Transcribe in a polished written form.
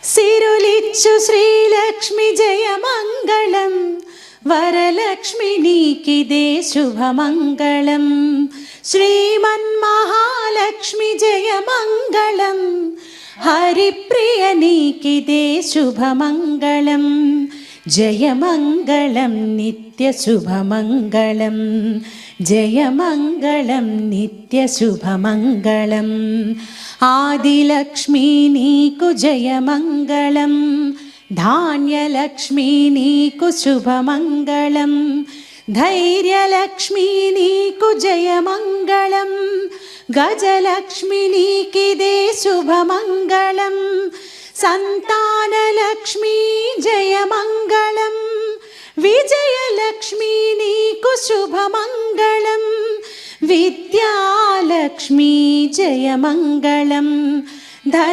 సిరులిచ్చు శ్రీలక్ష్మి జయమంగళం, వరలక్ష్మి నీకిదే శుభమంగళం. శ్రీమన్మహాలక్ష్మి జయమంగళం, హరిప్రియ నీకిదే శుభమంగళం. జయమంగళం నిత్యశుభమంగళం, జయమంగళం నిత్యశుభమంగళం. ఆదిలక్ష్మీ నీకు జయమంగళం, ధాన్యలక్ష్మీ నీకు శుభమంగళం. ధైర్యలక్ష్మీ నీకు జయమంగళం, గజలక్ష్మి నీకిదే శుభమంగళం. సంతానలక్ష్మీ జయమంగళం, విజయలక్ష్మి నీకు శుభమంగళం. విద్యాలక్ష్మీ జయమంగళం.